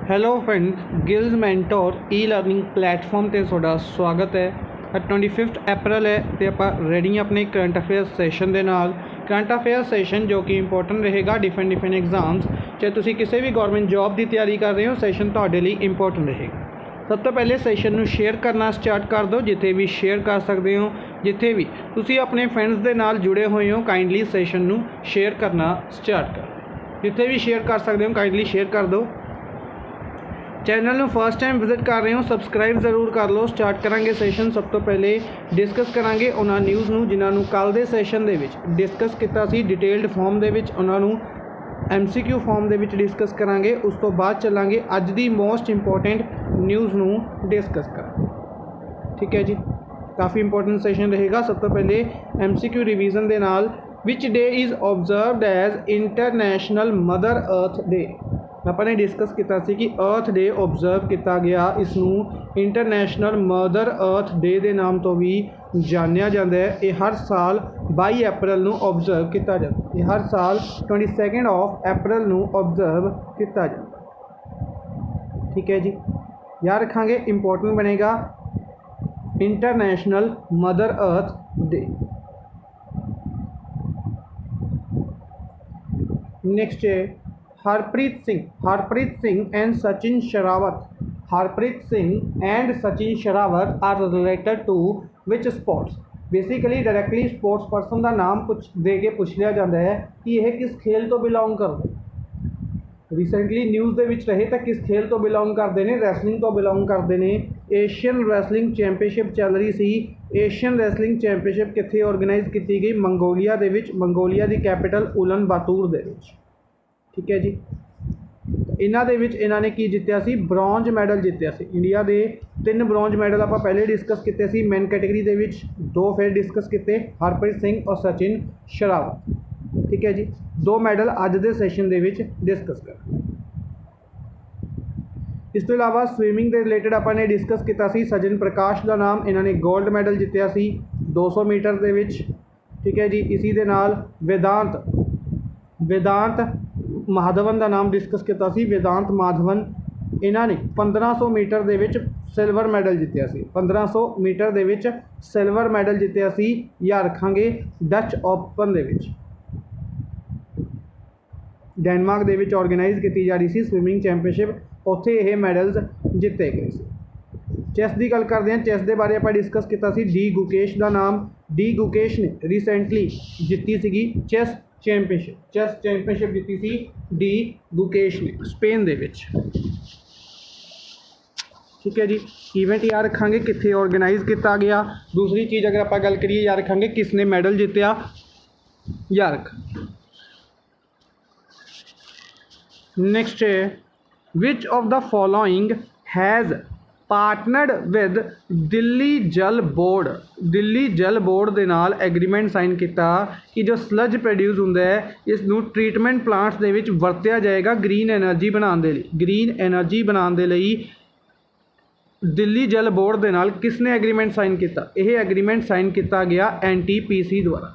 Hello friends, gills mentor e learning platform ਤੇ ਤੁਹਾਡਾ ਸਵਾਗਤ ਹੈ। 25 ਅਪ੍ਰੈਲ ਹੈ ਤੇ ਆਪਾਂ ਰੈਡੀ ਆਪਣੇ ਕਰੰਟ ਅਫੇਅਰਸ ਸੈਸ਼ਨ ਦੇ ਨਾਲ। ਕਰੰਟ ਅਫੇਅਰ ਸੈਸ਼ਨ ਜੋ ਕਿ ਇੰਪੋਰਟੈਂਟ ਰਹੇਗਾ ਡਿਫਰੈਂਟ ਐਗਜ਼ਾਮਸ, ਚਾਹੇ ਤੁਸੀਂ ਕਿਸੇ ਵੀ ਗਵਰਨਮੈਂਟ ਜੌਬ ਦੀ ਤਿਆਰੀ ਕਰ ਰਹੇ ਹੋ, ਸੈਸ਼ਨ ਤੁਹਾਡੇ ਲਈ ਇੰਪੋਰਟੈਂਟ ਰਹੇਗਾ। ਸਭ ਤੋਂ ਪਹਿਲੇ ਸੈਸ਼ਨ ਨੂੰ ਸ਼ੇਅਰ ਕਰਨਾ ਸਟਾਰਟ ਕਰ ਦਿਓ, ਜਿੱਥੇ ਵੀ ਸ਼ੇਅਰ ਕਰ ਸਕਦੇ ਹੋ। ਜਿੱਥੇ ਵੀ ਤੁਸੀਂ ਆਪਣੇ ਫਰੈਂਡਸ ਦੇ ਨਾਲ ਜੁੜੇ ਹੋਏ ਹੋ, ਕਾਈਂਡਲੀ ਸੈਸ਼ਨ ਨੂੰ ਸ਼ੇਅਰ ਕਰਨਾ ਸਟਾਰਟ ਕਰ ਦਿਓ। ਜਿੱਥੇ ਵੀ ਸ਼ੇਅਰ ਕਰ ਸਕਦੇ ਹੋ, ਕਾਈਂਡਲੀ ਸ਼ੇਅਰ ਕਰ ਦਿਓ। चैनल में फर्स्ट टाइम विजिट कर रहे हो, सबसक्राइब जरूर कर लो। स्टार्ट करांगे सैशन। सब तो पहले डिस्कस करांगे उन्होंने न्यूज़ नूं जिन्होंने कल दे सैशन दे विच डिस्कस किया सी डिटेल्ड फॉर्म दे विच, उन्होंने MCQ फॉर्म दे विच डिस्कस करांगे। उस तो बाद चलांगे अज दी मोस्ट इंपॉर्टेंट न्यूज़ नूं डिस्कस करांगे। ठीक है जी, काफ़ी इंपॉर्टेंट सैशन रहेगा। सब तो पहले MCQ रिवीजन दे नाल which day is observed as International Mother Earth Day. ਆਪਾਂ ਨੇ डिस्कस किया कि अर्थ डे ऑबजर्व किया गया, इसनूं इंटरनेशनल मदर अर्थ डे के नाम तो भी जानिया जाता है। ये हर साल 22 अप्रैल नूं ऑबजर्व किया जाता है। ये हर साल 22 अप्रैल नूं ऑबजर्व किया जाता। ठीक है जी, याद रखांगे, इंपॉर्टेंट बनेगा International Mother Earth Day. Next है Harpreet Singh and Sachin Sherawat. Harpreet Singh and Sachin Sherawat are related to which sports. Basically directly sports person का नाम दे के पूछ लिया जाता है कि यह किस खेल तो बिलोंग करते। रिसेंटली न्यूज़ दे विच रहे तो किस खेल तो बिलोंग करते हैं? रैसलिंग तो बिलोंग करते हैं। एशियन रैसलिंग चैंपीयनशिप चल रही सी। एशियन रैसलिंग चैंपीयनशिप कित्थे ऑर्गेनाइज की गई? मंगोलिया दे विच, मंगोलिया की कैपिटल उलन बातूर दे विच। ठीक है जी, इन्हां दे विच इन्हां ने की जित्तिया सी? ब्रॉन्ज मैडल जित्तिया सी। इंडिया के 3 ब्रॉन्ज मैडल आप पहले डिस्कस किए सी। मैन कैटेगरी दे विच 2 फिर डिस्कस किए, हरप्रीत सिंह और सचिन शेरावत। ठीक है जी, 2 मैडल अज के सैशन दे विच डिस्कस कर। इस तो इलावा स्विमिंग के रिलेटेड आपने डिस्कस किया सी। सजन प्रकाश का नाम, इन्होंने गोल्ड मैडल जित्तिया सी 200 मीटर के विच। ठीक है जी, इसी दे नाल वेदांत माधवन का नाम डिस्कस किया सी। वेदांत माधवन, इन्होंने 1500 मीटर के विच सिल्वर मैडल जित्तिया सी। 1500 मीटर के विच सिल्वर मैडल जित्तिया सी। या रखांगे डच ओपन दे विच, डेनमार्क दे विच ऑर्गेनाइज की जा रही सी स्विमिंग चैंपीयनशिप, उत्थे ये मैडल्स जिते गए थे। चैस की गल करते हैं। चैस के बारे आप डिस्कस किया सी। डी गुकेश का नाम, डी गुकेश ने रिसेंटली जिती सी चैस चैंपीयनशिप। चैस चैंपीयनशिप जीती सी डी गुकेश ने स्पेन दे विच। ठीक है जी, इवेंट याद रखांगे कित्थे ऑर्गेनाइज किया गया। दूसरी चीज़ अगर आप गल करिए, याद रखांगे किसने मैडल जितया। याद रख। नेक्स्ट है विच of the following has partnered with Delhi जल बोर्ड। दिल्ली जल बोर्ड के नाल एग्रीमेंट साइन किया कि जो स्लज प्रोड्यूस होंदा है, इसनूं ट्रीटमेंट प्लांट्स दे विच वरत्या जाएगा ग्रीन एनर्जी बनाने के लिए। ग्रीन एनर्जी बनाने के लिए दिल्ली जल बोर्ड के नाल किसने एग्रीमेंट साइन किया? यह एग्रीमेंट साइन किया गया NTPC द्वारा।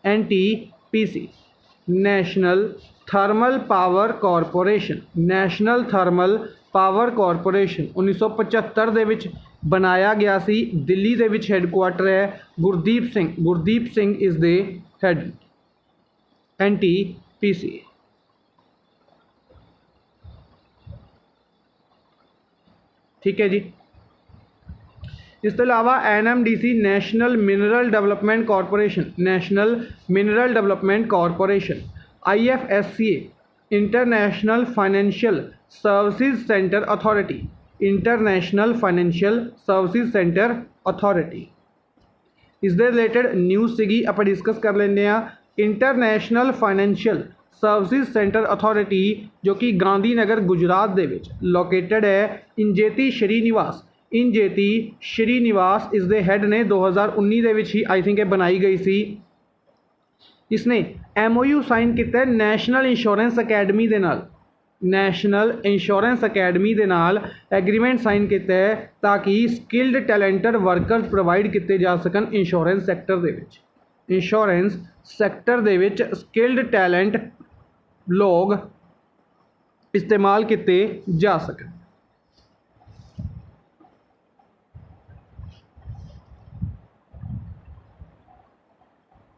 NTPC national thermal power corporation. National thermal power corporation 1975 दे विच बनाया गया सी। दिल्ली दे विच हैडकुआटर है Gurdeep Singh. Gurdeep Singh is the had NTPC। ठीक है जी, इस तो इलावा NMDC national mineral development corporation. National mineral development corporation IFSCA international financial services centre authority. International financial services centre authority इस दे रिलेटेड न्यूज़ सी आप डिस्कस कर लेंगे। International financial services centre authority जो कि गांधीनगर गुजरात दे विच लोकेटेड है। इंजेती श्रीनिवास, इंजेती श्रीनिवास इस दे हैड ने 2019 दे विच ही I think बनाई गई सी। इसने MOU साइन किया नैशनल इंश्योरेंस अकैडमी दे नाल। नैशनल इंश्योरेंस अकैडमी दे नाल एग्रीमेंट साइन किया है ताकि स्किल्ड टैलेंटेड वर्कर्स प्रोवाइड किए जा सकन इंश्योरेंस सैक्टर दे विच। इंश्योरेंस सैक्टर दे विच स्किल्ड टैलेंट लोग इस्तेमाल किए जा सकन।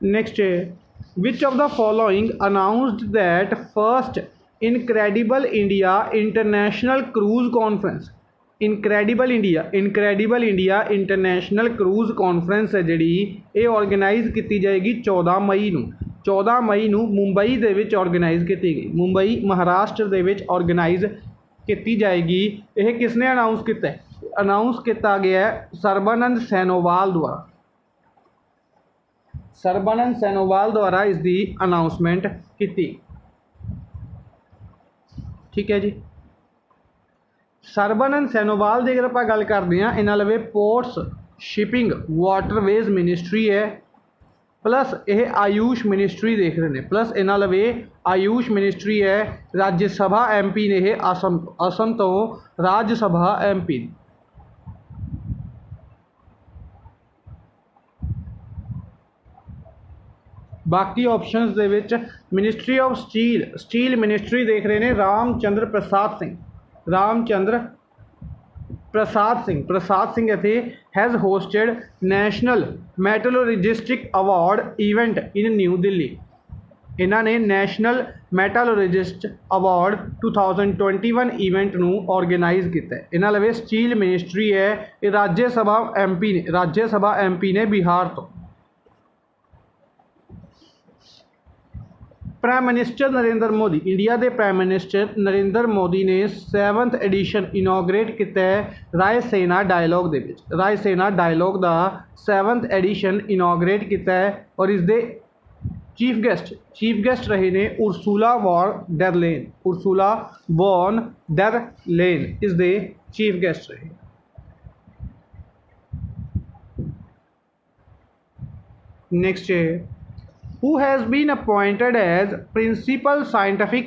Next which of the following announced that first Incredible India International Cruise Conference Incredible India International Cruise Conference है जिहड़ी ये ऑर्गेनाइज की जाएगी 14 मई नूं मुंबई दे विच ऑर्गेनाइज की गई। मुंबई महाराष्ट्र दे विच ऑर्गेनाइज की जाएगी। यह किसने अनाउंस किया? अनाउंस किया गया है सर्बानंद सोनोवाल द्वारा। सर्बानंद सोनोवाल द्वारा इसकी अनाउंसमेंट की। ठीक है जी। सर्बानंद सोनोवाल की अगर आप गल करते हैं, इन्होंने लवे पोर्ट्स शिपिंग वाटरवेज मिनिस्ट्री है, प्लस यह आयुष मिनिस्ट्री देख रहे हैं, प्लस इन्होंने लवे आयुष मिनिस्ट्री है। राज्य सभा MP ने यह असम तो राज्य सभा MP। बाकी ऑप्शनस दे विच मिनिस्ट्री ऑफ स्टील मिनिस्ट्री देख रहे हैं रामचंद्र प्रसाद सिंह इत्थे has hosted national metallurgist award event in New Delhi. इन्होंने नैशनल मैटलर्जिस्ट अवार्ड 2021 इवेंट नू ऑर्गेनाइज किया है। इन्होंने लवे स्टील मिनिस्ट्री है। ये राज्य सभा MP ने बिहार तो। Prime minister Narendra Modi, India के प्राइम मिनिस्टर नरेंद्र मोदी ने 7th एडिशन इनोग्रेट किया है रायसेना डायलॉग दे विच। रायसेना डायलॉग का 7th एडिशन इनोग्रेट किया है और इसके चीफ गेस्ट रहे ने उर्सुला वॉन डर लेन इसके चीफ गेस्ट रहे। Next who has been appointed as principal scientific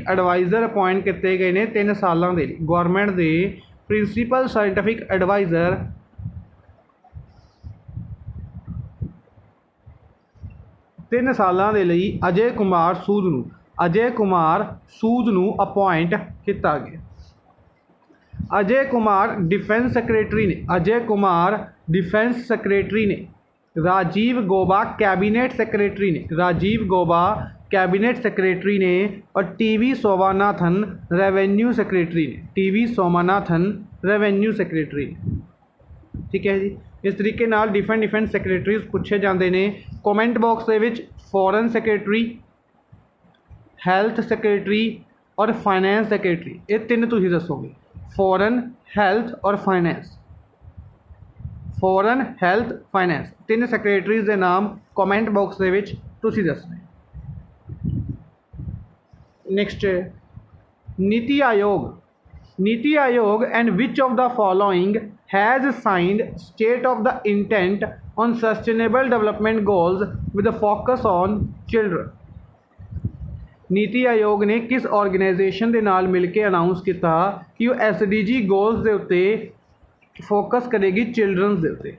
advisor appoint किए गए हैं 3 सालों के लिए। गवर्नमेंट के प्रिंसीपल साइंटिफिक एडवाइज़र 3 सालों के लिए अजय कुमार सूद नू अपॉइंट किया गया। अजय कुमार डिफेंस सेक्रेटरी ने राजीव गौबा कैबिनेट सेक्रेटरी ने और टीवी सोमानाथन रेवेन्यू सेक्रेटरी ने। ठीक है जी। इस तरीके नाल डिफरेंट सैक्रटरीज पूछे जाते हैं। कॉमेंट बॉक्स के विच फॉरन सैक्रटरी, हैल्थ सैक्रटरी और फाइनैंस सैक्रटरी, ये 3 तुसीं दसोगे। फॉरन, हैल्थ और फाइनैंस। 3 सैक्रटरीज के नाम कॉमेंट बॉक्स के विच तुसीं दसने। Next NITI Aayog and which of the following has signed state of the intent on sustainable development goals with focus on children. NITI Aayog ने किस ऑर्गेनाइजेशन के नाल मिल के अनाउंस किया कि वो SDG गोल्स के उत्ते फोकस करेगी चिल्ड्रनस के उत्ते।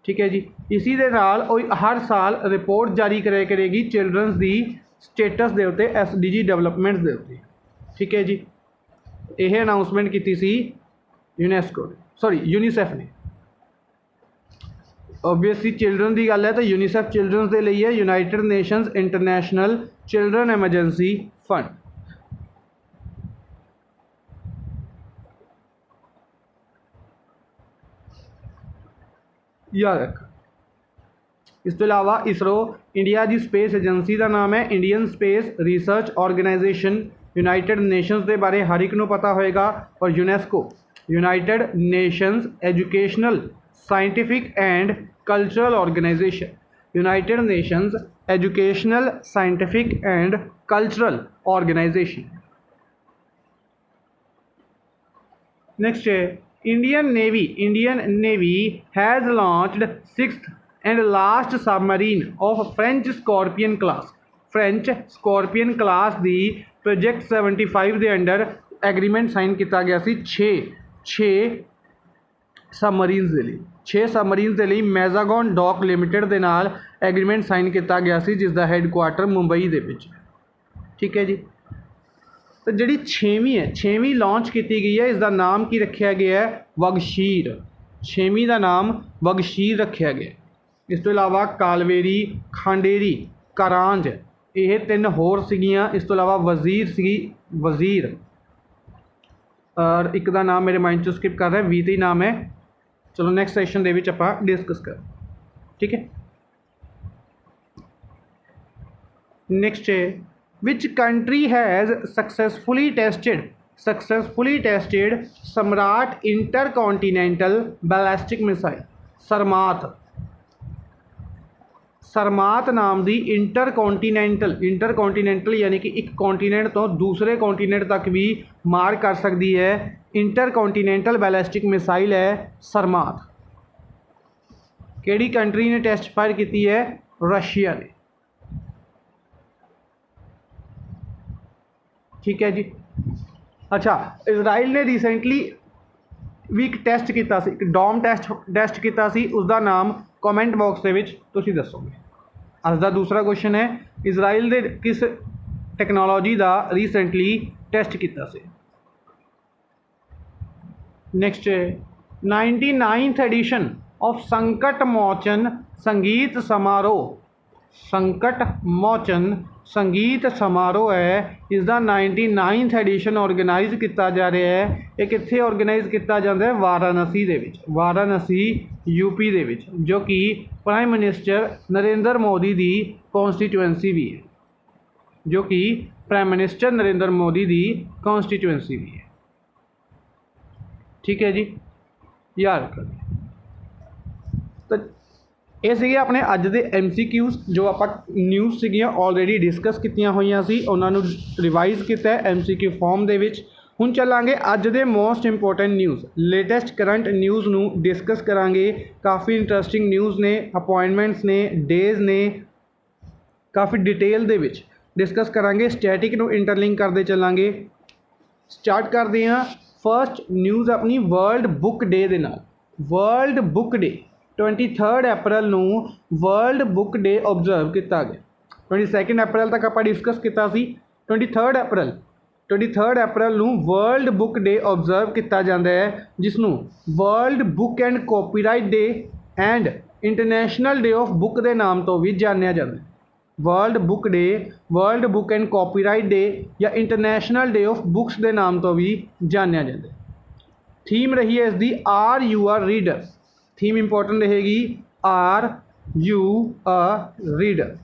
ठीक है जी। इसी दे नाल हर साल रिपोर्ट जारी करेगी चिल्ड्रनस की स्टेटस के उत्ते SDG डेवलपमेंट के उत्ते। ठीक है जी। यह अनाउंसमेंट की सी यूनीसेफ ने। ओबवियसली चिल्ड्रन की गल है तो यूनीसेफ चिल्ड्रन के लिए है। United Nations International Children Emergency Fund. याद रख। इस तो इलावा इसरो इंडिया की स्पेस एजेंसी का नाम है Indian Space Research Organisation. United Nations के बारे हर एक को पता होएगा। और UNESCO United Nations Educational Scientific and Cultural Organisation. United Nations Educational Scientific and Cultural Organisation. Next Indian Navy has launched 6th and last submarine of French scorpion class the project 75 के under agreement sign किया गया सी 6 सबमरीनस के लिए। 6 सबमरीनस के लिए Mazagon dock limited के नाल agreement sign किया गया सी जिसका हैडकुआटर मुंबई के विच। ठीक है जी। तो जी 6वीं लॉन्च की गई है, इसका नाम की रखा गया है वगशीर। 6वीं का नाम वगशीर रखा गया। इस तो इलावा कालवेरी, खांडेरी, कारांज, ये 3 होर सीगियां। इस तो इलावा वजीर सी, वजीर, और एक का नाम मेरे माइंड चो स्किप कर रहा है, वी नाम है। चलो नैक्सट सैशन दे विच आपां डिस्कस कर, ठीक है। नेक्स्ट है, which country has successfully tested सम्राट इंटरकॉन्टिनेंटल बैलिस्टिक मिसाइल। सरमात नाम की इंटरकॉन्टिनेंटल यानी कि एक कॉन्टीनेंट तो दूसरे कॉन्टीनेंट तक भी मार कर सकती है, इंटरकॉन्टिनेंटल बैलिस्टिक मिसाइल है सरमात। केड़ी कंट्री ने टेस्ट फायर की है? रशिया ने, ठीक है जी। अच्छा, इजराइल ने रिसेंटली भी एक टेस्ट किया, एक डॉम टेस्ट किया, उसका नाम कॉमेंट बॉक्स के तुसीं दसोगे। अज का दूसरा क्वेश्चन है, इजराइल ने किस टैक्नोलॉजी का रिसेंटली टेस्ट किया? नैक्सट है, 99th एडिशन ऑफ संकट मोचन संगीत समारोह। संकट मोचन संगीत समारोह है, इसका 99th एडिशन ऑर्गेनाइज किया जा रहा है। ये कित्थे ऑर्गेनाइज किया जाता है? वाराणसी दे विच, वाराणसी यूपी दे विच, जो कि प्राइम मिनिस्टर नरेंद्र मोदी की कॉन्स्टिट्यूएंसी भी है, जो कि प्राइम मिनिस्टर नरेंद्र मोदी की कॉन्स्टिट्यूएंसी भी है, ठीक है जी। याद कर तो ये सीगे अपने अज के MCQs जो आप न्यूज़ सीगियां ऑलरेडी डिस्कस कीतियां होईयां सी, उन्होंने रिवाइज किया MCQ फॉर्म दे विच। हुण चलांगे अज दे most important news, latest current news नू डिस्कस करांगे। काफ़ी इंटरस्टिंग न्यूज़ ने, अपॉइंटमेंट्स ने, डेज ने, काफ़ी डिटेल दे विच डिस्कस करांगे। स्टैटिक नू इंटरलिंक करते चलांगे। स्टार्ट करते हैं फर्स्ट न्यूज़ अपनी वर्ल्ड बुक डे दे नाल। वर्ल्ड बुक डे 23 अप्रैल नू वर्ल्ड बुक डे ऑबजर्व किया गया। 22 अप्रैल तक आप डिस्कस किया। 23 अप्रैल नू वर्ल्ड बुक डे ऑबजर्व किया जाता है, जिसनों world book and copyright day and international day of book के नाम तो भी जानिया जाता है। World book day, world book and copyright day या इंटरनेशनल डे ऑफ बुक्स के नाम तो भी जानिया जाता है। थीम रही है इसकी are you are reader. Theme important रहेगी आर यू अ रीडर।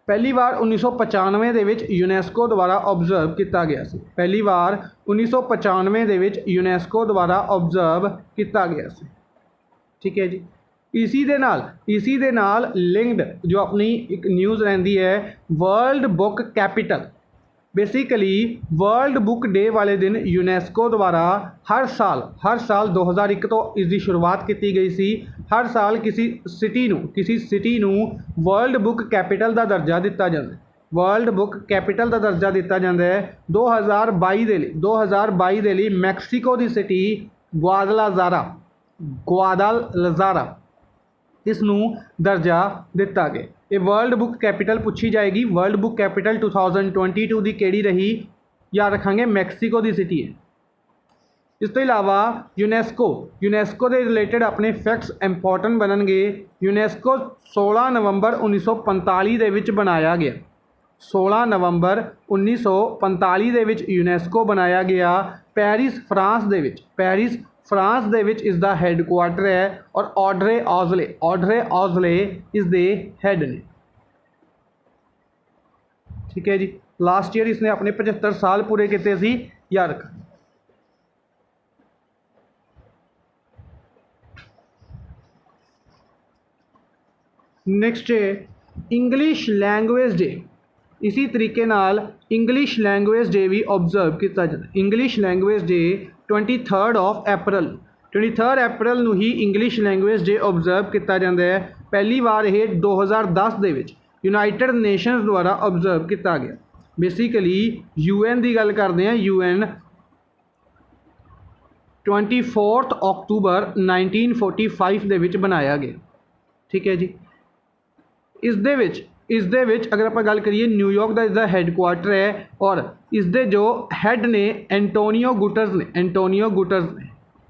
पहली बार 1995 दे विच यूनैस्को द्वारा ऑबजर्व किया गया सी। पहली बार 1995 दे विच यूनैस्को द्वारा ऑबजर्व किया गया सी, ठीक है जी। इसी दे नाल लिंक्ड जो अपनी एक न्यूज़ रहिंदी है world book capital. Basically world book day वाले दिन यूनैस्को द्वारा हर साल 2001 तो इसकी शुरुआत की गई सी। हर साल किसी सिटी नू वर्ल्ड बुक कैपिटल का दर्जा दिता जाता है। वर्ल्ड बुक कैपिटल का दर्जा दिता जाता है 2022 के लिए मैक्सीको की सिटी ग्वादालजारा इसनू दर्जा दिता गया। ये वर्ल्ड बुक कैपिटल पूछी जाएगी। वर्ल्ड बुक कैपिटल 2022 की केड़ी रही? याद रखांगे मैक्सीको की सिटी है। इस तो इलावा यूनैस्को के रिलेटेड अपने फैक्ट्स इंपॉर्टेंट बननगे। यूनैस्को 16 नवंबर 1945 दे विच बनाया गया। 16 नवंबर 1945 दे विच यूनैस्को बनाया गया पेरिस फ्रांस दे विच। पेरिस फ्रांस दे विच इसका हैडकुआटर है और ऑड्रे ऑजले इस दे हैड ने, ठीक है जी। लास्ट ईयर इसने अपने 75 साल पूरे किए सी, याद रखा। नैक्सट है इंग्लिश लैंग्वेज डे। इसी तरीके नाल इंग्लिश लैंग्वेज डे भी ऑबजर्व किया जाता है। इंग्लिश लैंग्वेज डे 23 अप्रैल नू ही इंग्लिश लैंग्वेज डे ऑबजर्व किया जाता है। पहली बार यह 2010 दे विच यूनाइटेड नेशनस द्वारा ऑबजर्व किया गया। बेसिकली UN की गल करते हैं। UN 24 अक्टूबर 1945 दे विच बनाया गया, ठीक है जी। इस दे विच अगर आप गल करिए न्यूयॉर्क का इसका हैडकुआटर है और इसके जो हैड ने एंटोनियो गुटर्स ने,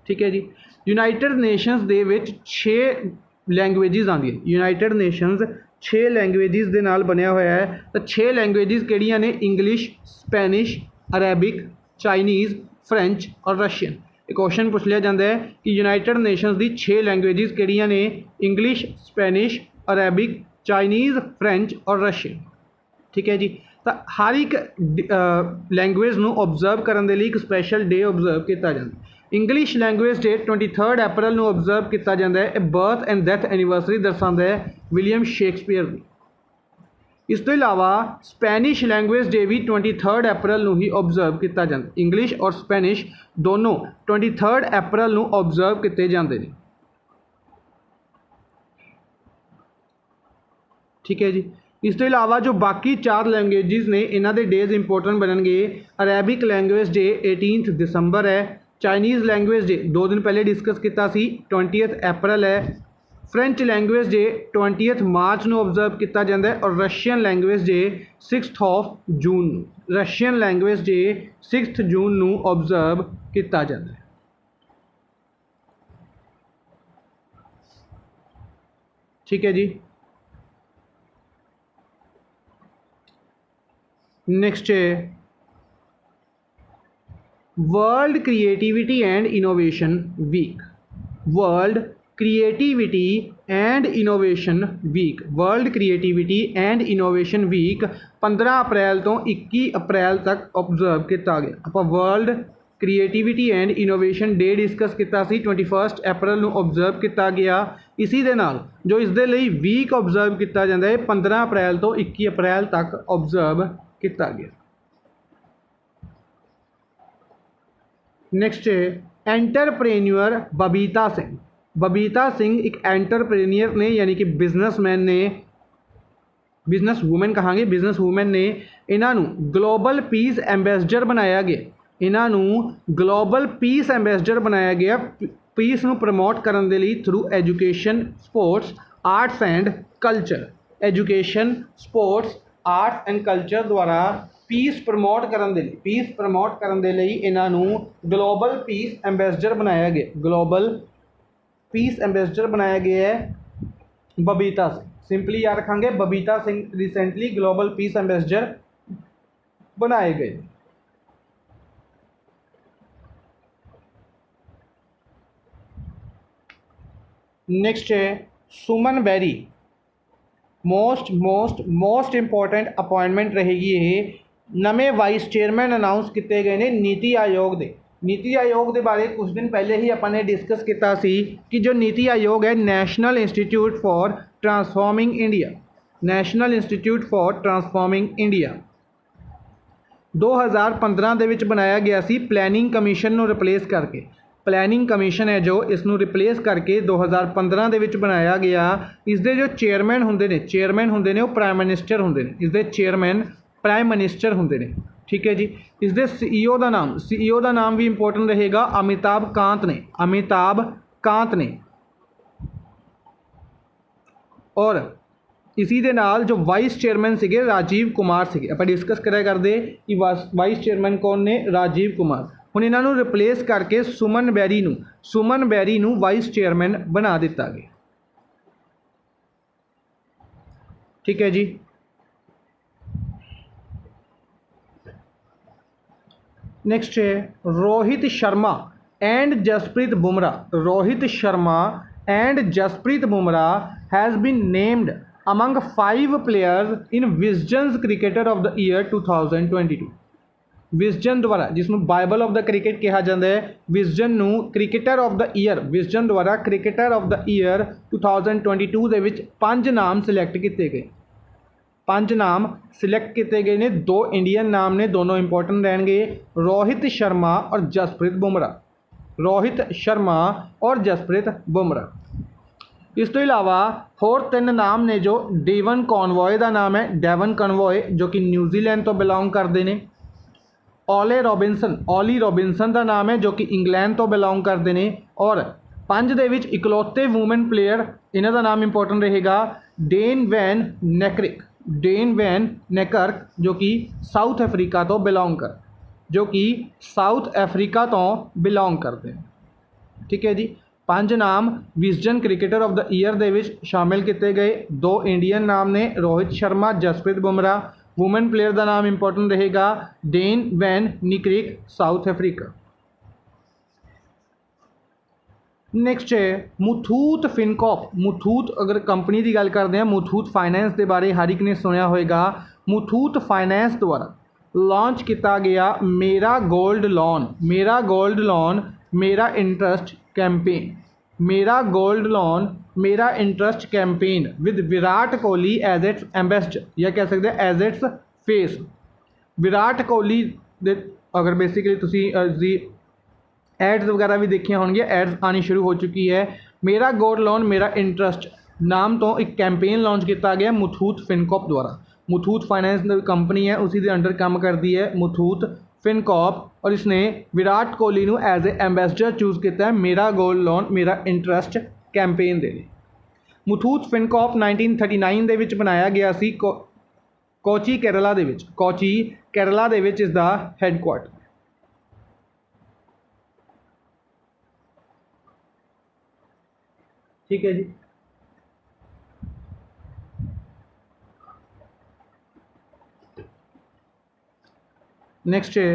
ठीक है जी। यूनाइटेड नेशंस दे विच 6 लैंग्वेजिज आंदियां। यूनाइटेड नेशंस 6 लैंग्वेजिज दे नाल बनिया होया है। तो 6 लैंग्वेजिज किहड़ियां ने? English, Spanish, Arabic, Chinese, French और रशियन। एक क्वेश्चन पूछ लिया जाता है कि यूनाइटेड नेशंस दी 6 लैंग्वेजिज किहड़ियां ने? English, Spanish, Arabic, Chinese, French और रशियन। ठीक है जी। तो हर एक लैंग्वेज नूं ऑब्जर्व करने के लिए एक स्पैशल डे ऑब्जर्व किया जाता है। इंग्लिश लैंग्वेज डे 23 अप्रैल नूं ऑब्जर्व किया जाता है। बर्थ एंड डैथ एनिवर्सरी दर्शाता है विलियम शेक्सपीयर की। इस तो इलावा स्पैनिश लैंग्वेज डे भी 23 अप्रैल नूं ही ऑब्जर्व किया जाता है। इंग्लिश और स्पैनिश दोनों 23 अप्रैल नूं ऑब्जर्व किए जाते हैं। ठीक है जी। इस तो इलावा जो बाकी 4 लैंग्वेजिज ने इन्हां दे डेज इंपोर्टेंट बननगे। अरेबिक लैंग्वेज डे 18 दिसंबर है। चाइनीज़ लैंग्वेज डे 2 दिन पहले डिस्कस किया सी 20 अप्रैल है। फ्रेंच लैंग्वेज डे 20 मार्च नूं ऑब्जर्व किया जाता है। और Russian language day 6 June. Russian language day 6 June नूं ऑब्जर्व किया जाता है। ठीक है जी। नेक्स्ट है world creativity and innovation week. World creativity and innovation week. World creativity and innovation week 15 April तो 21 अप्रैल तक ऑब्जर्व किया गया। आप world creativity and innovation day discuss किया 21 अप्रैल नूं ऑब्जर्व किया गया। इसी दे नाल जो इस दे लई वीक ऑब्जर्व किया जाता है 15 अप्रैल तो 21 अप्रैल तक ऑब्जर्व किया गया। नेक्स्ट है एंटरप्रेन्योर बबीता सिंह। बबीता सिंह एक एंटरप्रेन्योर ने यानी कि बिजनेसमैन ने, बिजनेस वूमैन कहांगे, बिजनेस वूमैन ने। इन्हों ग्लोबल पीस एंबेसडर बनाया गया। इन्हों ग्लोबल पीस एंबेसडर बनाया गया पीस नूं प्रमोट करने के लिए through education, sports, arts and culture. Education, sports, arts and culture द्वारा पीस प्रमोट करने के लिए इन्हों ग्लोबल पीस एंबेसडर बनाया गया। ग्लोबल पीस एंबेसडर बनाया गया है बबीता सिंह। सिंपली याद रखेंगे Babita Singh recently global piece ambassador बनाए गए। नेक्स्ट है सुमन बेरी। मोस्ट इंपोर्टेंट अपॉइंटमेंट रहेगी ये। नवे वाइस चेयरमैन अनाउंस किए गए हैं नीति आयोग के। नीति आयोग के बारे कुछ दिन पहले ही अपने डिस्कस किया सी कि जो नीति आयोग है national institute for transforming India. National institute for transforming India 2015 ਦੇ ਵਿੱਚ बनाया गया सी प्लैनिंग कमीशन ਨੂੰ रिप्लेस करके। प्लैनिंग कमीशन है जो इसनों रिप्लेस करके 2015 ਦੇ ਵਿੱਚ बनाया गया। इसके जो चेयरमैन होंगे ने, वो प्राइम मिनिस्टर होंगे ने। इसके चेयरमैन प्राइम मिनिस्टर होंगे ने। ठीक है जी। इसके CEO का नाम भी इंपोर्टेंट रहेगा अमिताभ कांत ने। और इसी दे नाल जो वाइस चेयरमैन से राजीव कुमार से आप डिस्कस करा करते कि वाइस चेयरमैन कौन ने? राजीव कुमार। हुण इन्हों रिप्लेस करके सुमन बैरी नूं वाइस चेयरमैन बना दिता गया। ठीक है जी। नेक्स्ट है Rohit Sharma and Jasprit Bumrah has been named among 5 players in Wisden's Cricketer of the Year 2022। Wisden द्वारा जिसनों बाइबल ऑफ द क्रिकेट कहा जाता है, विजडन नूं cricketer of the year, Wisden द्वारा क्रिकेटर ऑफ द ईयर 2022 ਦੇ ਵਿੱਚ 5 नाम सिलैक्ट किए गए। 5 नाम सिलैक्ट किए गए ने। 2 इंडियन नाम ने, दोनों इंपोर्टेंट रहेंगे रोहित शर्मा और जसप्रीत बुमराह। इस तो इलावा होर 3 नाम ने जो डेवन कॉनवॉय का नाम है, डेवन कॉनवॉय जो कि न्यूजीलैंड तो बिलोंग करते हैं। ओली रॉबिनसन का नाम है जो कि इंग्लैंड तो बिलोंग करते हैं। और 5 दे विच इकलौते वूमेन प्लेयर इन्हों का नाम इंपोर्टेंट रहेगा डेन वैन नेकर्क जो कि साउथ अफ्रीका तो बिलोंग करते हैं। ठीक है जी। 5 नाम Wisden cricketer of the year ਦੇ ਵਿੱਚ ਸ਼ਾਮਿਲ ਕੀਤੇ ਗਏ। 2 ਇੰਡੀਅਨ ਨਾਮ ਨੇ ਰੋਹਿਤ ਸ਼ਰਮਾ, ਜਸਪ੍ਰੀਤ ਬੁਮਰਾਹ। ਵੂਮਨ ਪਲੇਅਰ ਦਾ ਨਾਮ ਇੰਪੋਰਟੈਂਟ ਰਹੇਗਾ Dane van Niekerk, South Africa. Next ਹੈ ਮੁਥੂਟ ਫਿਨਕॉर्प। ਮੁਥੂਟ ਅਗਰ ਕੰਪਨੀ ਦੀ ਗੱਲ ਕਰਦੇ ਹਾਂ, ਮੁਥੂਟ ਫਾइनेंस ਦੇ ਬਾਰੇ ਹਰ ਇੱਕ ਨੇ ਸੁਣਿਆ ਹੋਏਗਾ। ਮੁਥੂਟ ਫਾइनेंस ਦੁਆਰਾ ਲਾਂਚ ਕੀਤਾ ਗਿਆ Mera gold loan, Mera gold loan Mera interest campaign, Mera gold loan Mera interest campaign with Virat Kohli as its ambassador, या कह सकते हैं as its face. Virat Kohli दे अगर बेसिकली तुसी दी एड्स वगैरह भी देखिया होंगे, एड्स आनी शुरू हो चुकी है। मेरा गोल्ड लोन मेरा इंटरेस्ट नाम तो एक कैंपेन लॉन्च किया गया मुथूट फिनकॉर्प द्वारा। मुथूट फाइनेंस कंपनी है, उसी के अंडर काम करती है मुथूट फिनकॉर्प, और इसने विराट कोहली ਨੂੰ एज ए एम्बेसडर चूज़ किया है मेरा gold loan Mera interest campaign ਦੇ ਲਈ। ਮੁਥੂਟ ਫਿਨਕॉर्प 1939 ਦੇ ਵਿੱਚ ਬਣਾਇਆ ਗਿਆ ਸੀ ਕੋਚੀ ਕੇਰਲਾ ਦੇ ਵਿੱਚ। ਕੋਚੀ ਕੇਰਲਾ ਦੇ ਵਿੱਚ ਇਸ ਦਾ ਹੈੱਡਕੁਆਰਟਰ। ठीक है जी। नैक्सट है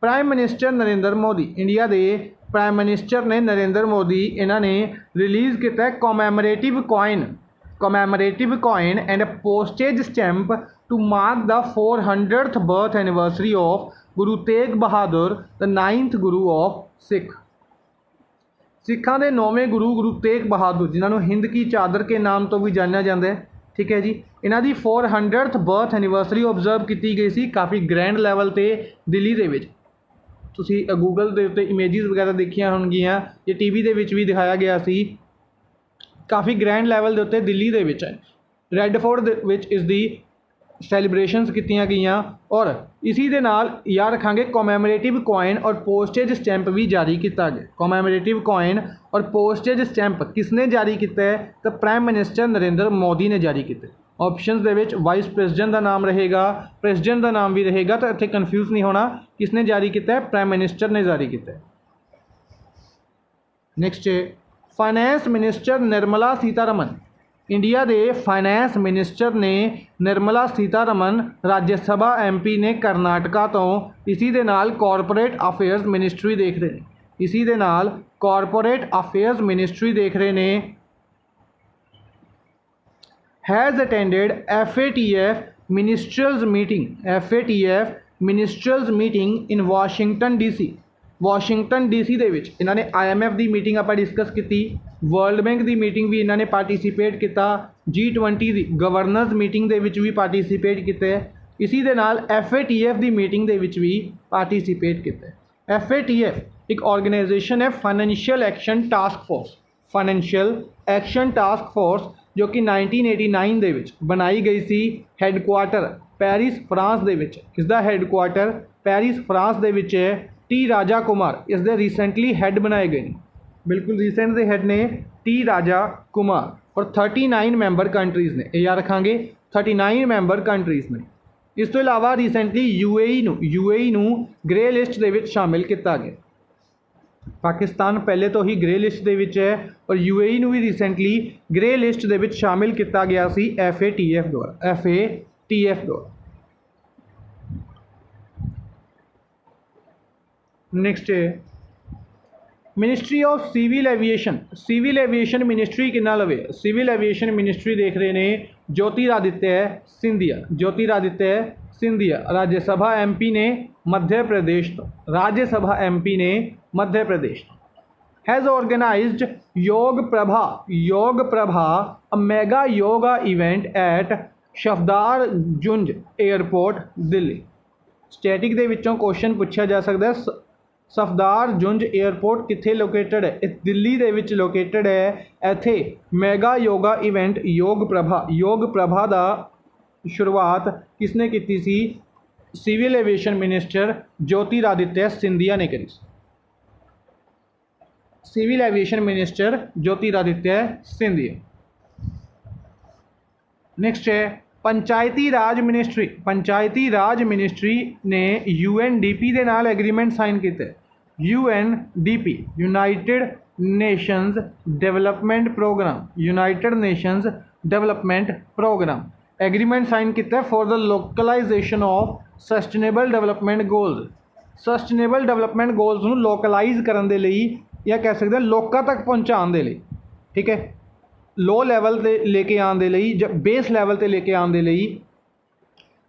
prime minister Narendra Modi. India के प्राइम मिनिस्टर ने नरेंद्र मोदी इन्होंने रिलीज़ किया commemorative coin and postage stamp to mark the 400th birth anniversary of Guru Tegh Bahadur the 9th Guru of Sikh. सिखा के 9वें गुरु गुरु तेग बहादुर, जिन्होंने हिंद की चादर के नाम तो भी जाना जाता है। ठीक है जी। इन्हों की 400th बर्थ एनिवर्सरी ऑबजर्व की गई सी काफ़ी ग्रैंड लैवल पर दिल्ली के विच। तुसी गूगल के उत्ते इमेजिज वगैरह देखिया होणगियां, ये टीवी के विच भी दिखाया गया सी। काफ़ी ग्रैंड लैवल के उत्ते दिल्ली के विच है। रैड फोर्ट दे विच इसकी सैलीब्रेशनस कीतियां गईयां, और इसी दे नाल याद रखांगे कॉमैमोरेटिव कॉइन और पोस्टेज स्टैंप भी जारी किया गया। कॉमैमोरेटिव कॉइन और पोस्टेज स्टैंप किसने जारी किया है? तो प्राइम मिनिस्टर नरेंद्र मोदी ने जारी किया। ऑप्शंस दे विच वाइस प्रेसिडेंट का नाम रहेगा, प्रेसिडेंट का नाम भी रहेगा, तो इत्थे कन्फ्यूज नहीं होना। किसने जारी किया है? प्राइम मिनिस्टर ने जारी किया। नैक्सट है finance minister Nirmala Sitharaman. India के फाइनेंस मिनिस्टर ने निर्मला सीतारमन राज्यसभा MP ने करनाटका तो इसी दे नाल कॉरपोरेट अफेयर्स मिनिस्ट्री देख रहे हैं। इसी दे नाल कॉरपोरेट अफेयर्स मिनिस्ट्री देख रहे ने। Has attended FATF ministerials meeting, FATF ministerials meeting in Washington DC। Washington DC दे विच इन्होंने IMF की मीटिंग आप डिस्कस की, वर्ल्ड बैंक की मीटिंग भी इन्होंने पार्टिसिपेट किया, G20 की गवर्नर्स मीटिंग के भी पार्टिसिपेट किया, इसी दे नाल FATF की मीटिंग के भी पार्टिसिपेट किया। FATF एक ऑर्गेनाइजेशन है financial action task force, financial action task force, जो कि 1989 दे विच बनाई गई सी। हैडकुआटर पैरिस फ्रांस दे विच, इसका हैडकुआटर पैरिस फ्रांस दे विच है। T राजा कुमार इसके रिसेंटली हैड बनाए गए हैं, बिल्कुल रिसेंट के हैड ने T राजा कुमार, और 39 मैंबर कंट्रीज़ ने, याद रखांगे 39 मैंबर कंट्रीज़ ने। इस तो इलावा रिसेंटली UAE नू ग्रे लिस्ट दे विच शामिल किया गया। पाकिस्तान पहले तो ही ग्रे लिस्ट दे विच है, और UAE नू भी रिसेंटली ग्रे लिस्ट दे विच शामिल किया गया सी FATF द्वारा। नैक्सट है ministry of civil aviation. Civil aviation ministry किन्ना लवे? सिविल एविएशन मिनिस्ट्री देख रहे हैं ज्योतिरादित्य सिंधिया। ज्योतिरादित्य सिंधिया राज्यसभा MP ने मध्य प्रदेश तो, राज्यसभा MP ने मध्य प्रदेश तो। Has organised Yog Prabha a mega yoga event at Safdarjung airport Delhi. Static दे विचों क्वेश्चन पूछा जा सकता है, सफदारजंग एयरपोर्ट कित्थे लोकेटेड है? दिल्ली दे विच लोकेटेड है। इत्थे मेगा योगा इवेंट योग प्रभा दा शुरुआत किसने की सी? Civil aviation minister Jyotiraditya Scindia ने करी। Civil aviation minister Jyotiraditya Scindia. Next है पंचायती राज मिनिस्ट्री। पंचायती राज मिनिस्ट्री ने UNDP के नाल एग्रीमेंट साइन किया। UNDP United Nations development programme, United Nations development programme. Agreement sign किया for the localisation of sustainable development goals. Sustainable development goals ਨੂੰ localise ਕਰਨ ਦੇ ਲਈ ਜਾਂ ਕਹਿ ਸਕਦੇ ਹਾਂ ਲੋਕਾਂ ਤੱਕ ਪਹੁੰਚਾਉਣ ਦੇ ਲਈ, ਠੀਕ ਹੈ, ਲੋ ਲੈਵਲ 'ਤੇ ਲੈ ਕੇ ਆਉਣ ਦੇ ਲਈ ਜਾਂ ਬੇਸ ਲੈਵਲ 'ਤੇ ਲੈ ਕੇ ਆਉਣ ਦੇ ਲਈ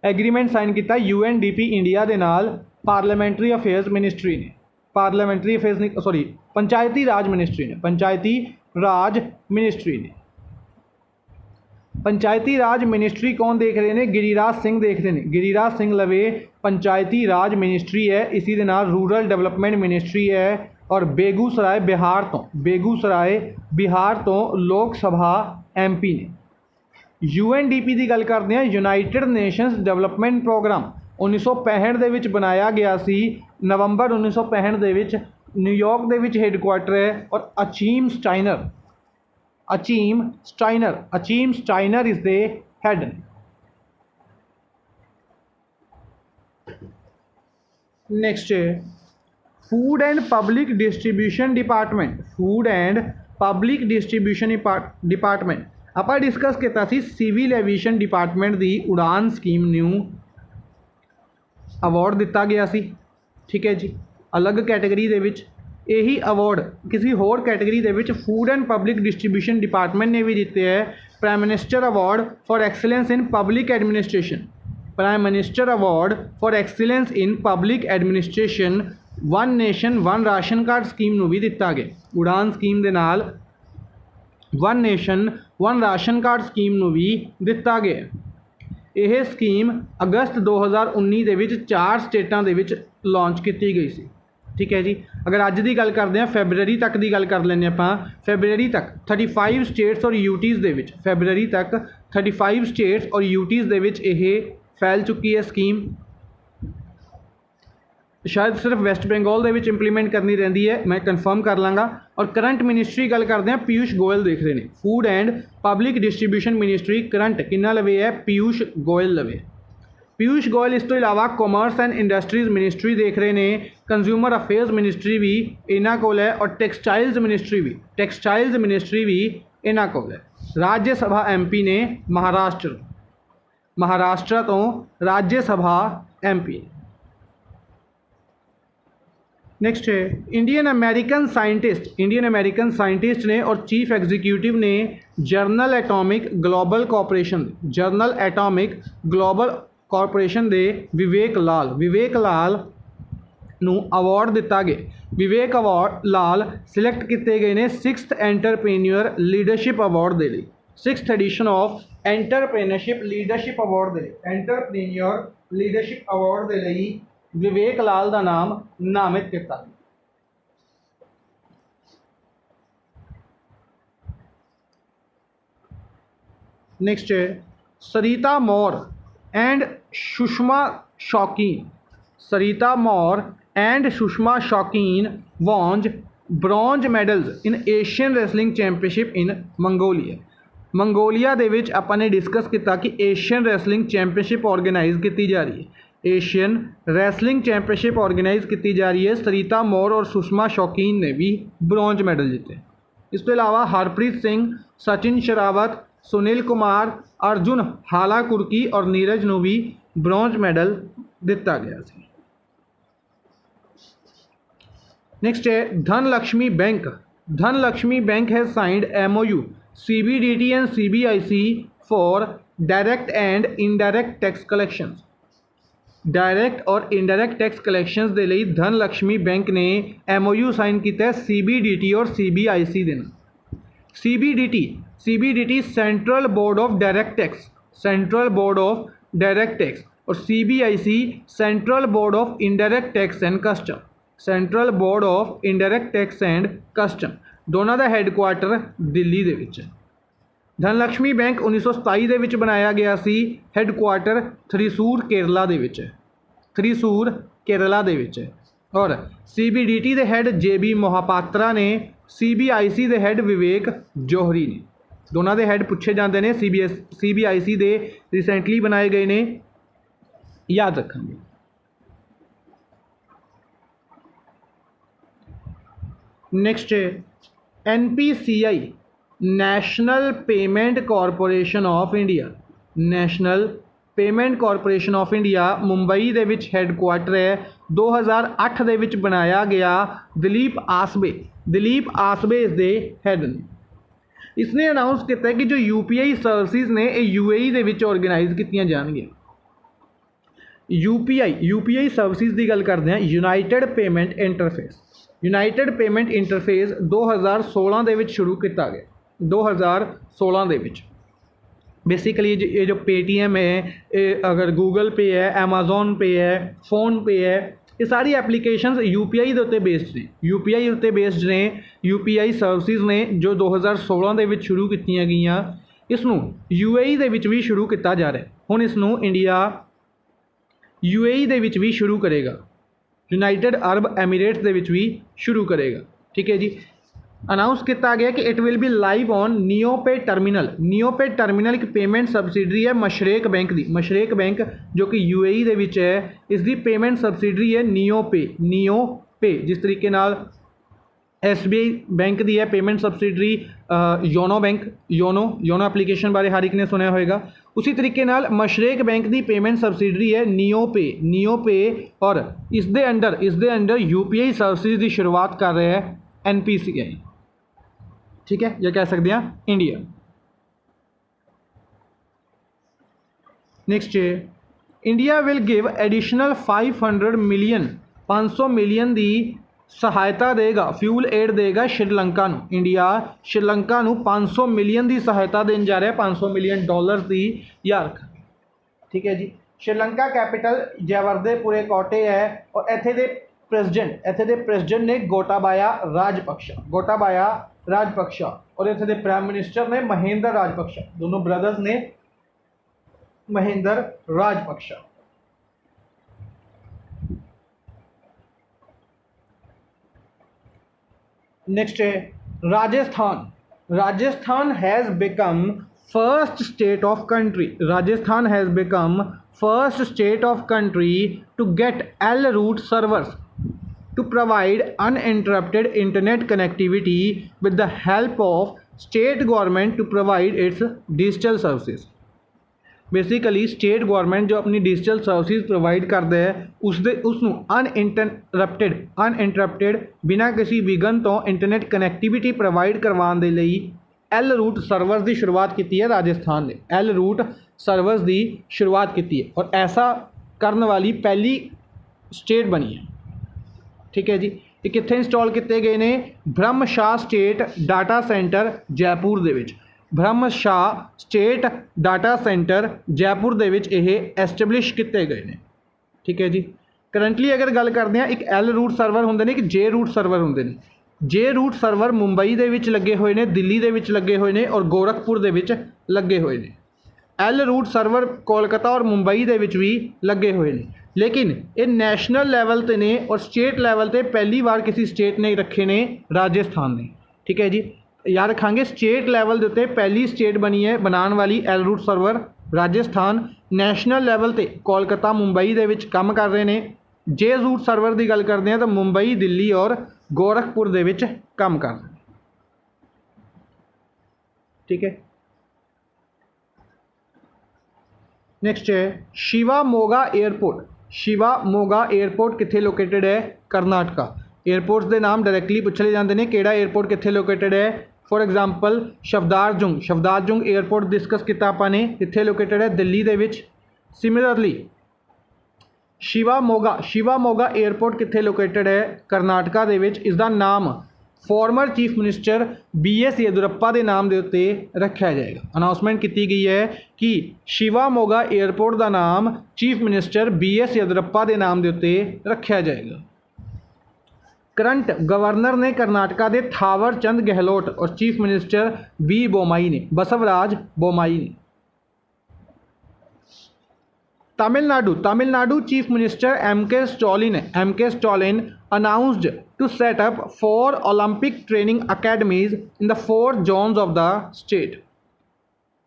ਐਗਰੀਮੈਂਟ ਸਾਈਨ ਕੀਤਾ UNDP ਇੰਡੀਆ ਦੇ ਨਾਲ ਪਾਰਲੀਮੈਂਟਰੀ ਅਫੇਅਰਸ ਮਿਨਿਸਟਰੀ ਨੇ, ਪਾਰਲੀਮੈਂਟਰੀ ਅਫੇਅਰਸ ਨਹੀਂ ਸੌਰੀ ਪੰਚਾਇਤੀ ਰਾਜ ਮਿਨਿਸਟਰੀ ਨੇ, ਪੰਚਾਇਤੀ ਰਾਜ ਮਿਨਿਸਟਰੀ ਨੇ। पंचायती राज मिनिस्ट्री कौन देख रहे हैं? गिरिराज सिंह देख रहे हैं। गिरिराज सिंह लवे पंचायती राज मिनिस्ट्री है, इसी दे नाल रूरल डेवलपमेंट मिनिस्ट्री है। और बेगूसराय बिहार तो, बेगूसराय बिहार तो लोक सभा MP ने। UNDP की गल करते हैं, यूनाइटेड नेशंस डेवलपमेंट प्रोग्राम 1965 ਦੇ ਵਿੱਚ ਬਣਾਇਆ ਗਿਆ ਸੀ। नवंबर 1965 ਦੇ ਵਿੱਚ न्यूयॉर्क ਦੇ ਵਿੱਚ हेडक्वार्टर है। और अचीम Steiner is the head. Next food and public distribution department, food and public distribution department आप डिस्कस किया सी। सिविल एविएशन डिपार्टमेंट की उड़ान स्कीम न्यू अवार्ड दिता गया सी, ठीक है जी। अलग कैटेगरी दे विच यही अवार्ड किसी होर category they which food and public distribution department ने भी दिते है। Prime minister award for excellence in public administration, prime minister award for excellence in public administration one nation one ration card scheme नूं भी दिता गया। उड़ान स्कीम दे नाल one nation one ration card scheme नूं भी दिता गया। यह स्कीम अगस्त 2019 दे विच 4 स्टेटां दे विच लॉन्च की गई सी, ठीक है जी। अगर अज की गल करते हैं फैबररी तक की गल कर लें आप, फैबररी तक 35 स्टेट्स और यूटीज़ दे विच, फैबररी तक 35 स्टेट्स और यूटीज़ दे विच यह फैल चुकी है स्कीम। शायद सिर्फ वैस्ट बंगाल दे विच इंप्लीमेंट करनी रहिंदी है, मैं कन्फर्म कर लाँगा। और करंट मिनिस्ट्री गल करते हैं, पीयूष गोयल देख रहे हैं। Food and public distribution ministry current किन्ना लवे है? पीयूष गोयल लवे। पीयूष गोयल इस तो इलावा कॉमर्स एंड इंडस्ट्रीज़ मिनिस्ट्री देख रहे हैं, कंज्यूमर अफेयर्स मिनिस्ट्री भी इन्हां कोल है और टेक्सटाइल्स मिनिस्ट्री भी इन्हां कोल है। राज्य सभा MP ने महाराष्ट्र तो राज्य सभा MP। नेक्स्ट है इंडियन अमेरिकन साइंटिस्ट ने और चीफ एग्जीक्यूटिव ने जर्नल एटॉमिक ग्लोबल कॉरपोरेशन दे विवेक लाल नूं अवार्ड दिता गया। विवेक लाल सिलेक्ट किए गए ने 6th एंटरप्रेन्योर लीडरशिप अवार्ड दे लई, 6th edition of entrepreneurship leadership award दे एंटरप्रेन्योर लीडरशिप अवार्ड दे लई विवेक लाल का नाम नामित किया। नेक्स्ट है सरिता मौर and Sushma Shokeen won bronze medals in Asian wrestling championship in Mongolia दे विच आपां ने डिस्कस किया कि एशियन रैसलिंग चैंपियनशिप ऑर्गेनाइज की जा रही है। एशियन रैसलिंग चैंपियनशिप ऑर्गेनाइज की जा रही है। सरिता मौर और सुषमा शौकीन ने भी ब्रॉन्ज मैडल जीते। इस तो इलावा हरप्रीत सिंह, सचिन शेरावत, सुनील कुमार, अर्जुन हालाकुर्की और नीरज नूं भी ब्रॉन्ज मैडल दिता गया सी। नेक्स्ट है Dhanlaxmi bank has signed MOU CBDT and CBIC for direct and indirect tax collections. Direct और इनडायरेक्ट टैक्स कलैक्शंस के लिए धनलक्ष्मी बैंक ने MOU साइन किया CBDT और CBIC दे नाल। CBDT central board of direct tax और CBIC central board of indirect tax and custom दोनों का हैडक्वार्टर दिल्ली दे विच है। धनलक्ष्मी बैंक 1927 दे विच बनाया गया सी, हैडक्वार्टर थ्रीसूर केरला दे विच है। और CBDT they had JB Mohapatra ने, CBIC दे हैड विवेक जोहरी ने। दोनों के हैड पूछे जाते हैं। CBIC दे रिसेंटली बनाए गए ने, याद रखेंगे। Next NPCI national payment corporation of India, national payment corporation of India Mumbai ਦੇ ਵਿੱਚ ਹੈੱਡਕੁਆਟਰ ਹੈ। 2008 ਦੇ ਵਿੱਚ ਬਣਾਇਆ ਗਿਆ। ਦਲੀਪ ਆਸਬੇ ਇਸ ਦੇ ਹੈੱਡ ਨੇ। ਇਸਨੇ ਅਨਾਊਂਸ ਕੀਤਾ ਕਿ ਜੋ UPI ਸਰਵਿਸਿਜ਼ ਨੇ ਇਹ UAE ਦੇ ਵਿੱਚ ਆਰਗੇਨਾਈਜ਼ ਕੀਤੀਆਂ ਜਾਣਗੀਆਂ। UPI ਸਰਵਿਸਿਜ਼ ਦੀ ਗੱਲ ਕਰਦੇ ਹਾਂ। ਯੂਨਾਈਟਿਡ ਪੇਮੈਂਟ ਇੰਟਰਫੇਸ 2016 ਦੇ ਵਿੱਚ ਸ਼ੁਰੂ ਕੀਤਾ ਗਿਆ। 2016 ਦੇ ਵਿੱਚ बेसिकली ये जो पेटीएम है, अगर गूगल पे है, अमेजोन पे है, फोन पे है, ये सारी एप्लीकेशनस UPI ਦੇ ਉੱਤੇ ਬੇਸਡ ਨੇ। UPI ਉੱਤੇ ਬੇਸਡ ਨੇ। UPI ਸਰਵਿਸਿਜ਼ ਨੇ ਜੋ 2016 ਦੇ ਵਿੱਚ ਸ਼ੁਰੂ ਕੀਤੀਆਂ ਗਈਆਂ। ਇਸ ਨੂੰ UAE ਦੇ ਵਿੱਚ ਵੀ ਸ਼ੁਰੂ ਕੀਤਾ ਜਾ ਰਿਹਾ। ਹੁਣ ਇਸ ਨੂੰ ਇੰਡੀਆ UAE ਦੇ ਵਿੱਚ ਵੀ ਸ਼ੁਰੂ ਕਰੇਗਾ। ਯੂਨਾਈਟਿਡ ਅਰਬ ਐਮੀਰੇਟਸ ਦੇ ਵਿੱਚ ਵੀ ਸ਼ੁਰੂ ਕਰੇਗਾ। ਠੀਕ ਹੈ ਜੀ। ਅਨਾਊਂਸ ਕੀਤਾ ਗਿਆ ਕਿ it will be live on Neopay terminal ਇੱਕ ਪੇਮੈਂਟ ਸਬਸਿਡਰੀ ਹੈ ਮਸ਼ਰੇਕ ਬੈਂਕ ਦੀ। ਮਸ਼ਰੇਕ ਬੈਂਕ ਜੋ ਕਿ UAE ਦੇ ਵਿੱਚ ਹੈ, ਇਸ ਦੀ ਪੇਮੈਂਟ ਸਬਸਿਡਰੀ ਹੈ ਨੀਓਪੇ। ਜਿਸ ਤਰੀਕੇ ਨਾਲ SBI ਬੈਂਕ ਦੀ ਹੈ ਪੇਮੈਂਟ ਸਬਸਿਡਰੀ ਯੋਨੋ ਐਪਲੀਕੇਸ਼ਨ ਬਾਰੇ ਹਰ ਇੱਕ ਨੇ ਸੁਣਿਆ ਹੋਏਗਾ। ਉਸੇ ਤਰੀਕੇ ਨਾਲ ਮਸ਼ਰੇਕ ਬੈਂਕ ਦੀ ਪੇਮੈਂਟ ਸਬਸਿਡਰੀ ਹੈ ਨੀਓਪੇ ਔਰ ਇਸ ਦੇ ਅੰਡਰ UPI ਸਰਵਿਸਿਜ਼ ਦੀ ਸ਼ੁਰੂਆਤ ਕਰ ਰਿਹਾ ਹੈ NPCI। ठीक है, या कह सकते हैं इंडिया। नेक्स्ट है India will give additional 500 million की सहायता देगा, फ्यूल एड देगा श्रीलंका नूं। इंडिया श्रीलंका नूं 500 मिलियन की सहायता देने जा रहा है, $500 मिलियन की यार। ठीक है जी। श्रीलंका कैपिटल जयवर्धेपुरे कोटे है और इत्थे दे प्रेसिडेंट ने गोटाबाया राजपक्षा और इत्थे दे प्राइम मिनिस्टर ने महेंद्र राजपक्षा। दोनों ब्रदर्स ने महेंद्र राजपक्षा। नेक्स्ट है Rajasthan has become first state of country. Rajasthan has become first state of country to get L route servers to provide uninterrupted internet connectivity with the help of state government to provide its digital services। Basically state government जो अपनी digital services provide करता है उसनूं uninterrupted बिना किसी विघन तो internet connectivity provide करवाने के लिए L रूट सर्वर्स की शुरुआत की है राजस्थान ने। L रूट सर्वर्स की शुरुआत की है और ऐसा करने वाली पहली स्टेट बनी है। ठीक है जी। ये कित्थे इंस्टॉल किए गए ने? ब्रह्मशाह स्टेट डाटा सेंटर जयपुर दे विच। ब्रह्मशाह स्टेट डाटा सेंटर जयपुर दे विच ये एस्टैबलिश किए गए ने। ठीक है जी। करंटली अगर गल करते हैं, एक L रूट सर्वर होंगे ने, एक J रूट सर्वर होंगे ने। J रूट सर्वर मुंबई दे विच लगे हुए ने, दिल्ली दे विच लगे हुए ने और गोरखपुर दे विच लगे हुए ने। L रूट सर्वर कोलकाता और मुंबई दे विच भी लगे हुए ने। लेकिन ये नैशनल लैवल ते ने और स्टेट लैवल ते पहली बार किसी स्टेट ने रखे ने राजस्थान ने। ठीक है जी। याद रखांगे स्टेट लैवल के उत्ते पहली स्टेट बनी है बनाने वाली L route server Rajasthan. National level ते कोलकाता मुंबई दे विच काम कर रहे हैं। J रूट सर्वर की गल करते हैं तो मुंबई दिल्ली और गोरखपुर दे विच काम कर रहे हैं। ठीक है। नेक्स्ट है शिवा मोगा एयरपोर्ट कित्थे लोकेटेड है? कर्नाटका। एयरपोर्ट्स के नाम डायरैक्टली पूछे जाते हैं, किहड़ा एयरपोर्ट कित्थे लोकेटेड है। For example Safdarjung airport discuss किया आपाने, कित्थे लोकेटेड है? दिल्ली दे विच। सिमिलरली शिवा मोगा एयरपोर्ट कित्थे लोकेटेड है? कर्नाटका दे विच। इसका नाम former chief minister BS Yediyurappa के नाम के उत्ते रखा जाएगा। अनाउंसमेंट की गई है कि शिवा मोगा एयरपोर्ट का नाम चीफ मिनिस्टर BS येदुरप्पा के नाम के उत्ते रखा जाएगा। करंट गवर्नर ने कर्नाटका के थावर चंद गहलोत और चीफ मिनिस्टर बसवराज बोमाई ने। Tamil Nadu chief minister MK Stalin announced to set up 4 Olympic training academies in the 4 zones of the state।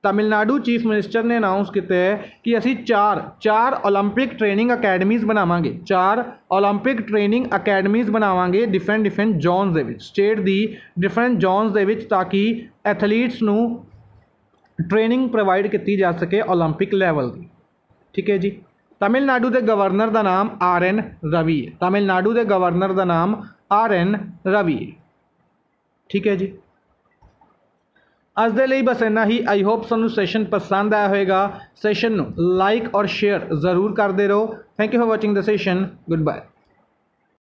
Tamil Nadu chief minister ने अनाउंस किया है कि असी चार ओलंपिक ट्रेनिंग अकैडमीज़ बनावांगे, 4 ओलंपिक ट्रेनिंग अकैडमीज़ बनावांगे डिफरेंट जोन्स दे विच, स्टेट दी डिफरेंट जोन्स दे विच, ताकि एथलीट्स नू ट्रेनिंग प्रोवाइड की जा सके ओलंपिक लैवल की। ठीक है जी। तमिलनाडु के गवर्नर का नाम RN रवि है। तमिलनाडु के गवर्नर का नाम RN रवि है। ठीक है जी। अज दे लई बस इन्ना ही। आई होप सानू सैशन पसंद आया होगा। सैशन लाइक और शेयर जरूर करते रहो। Thank you for watching the session. Good bye.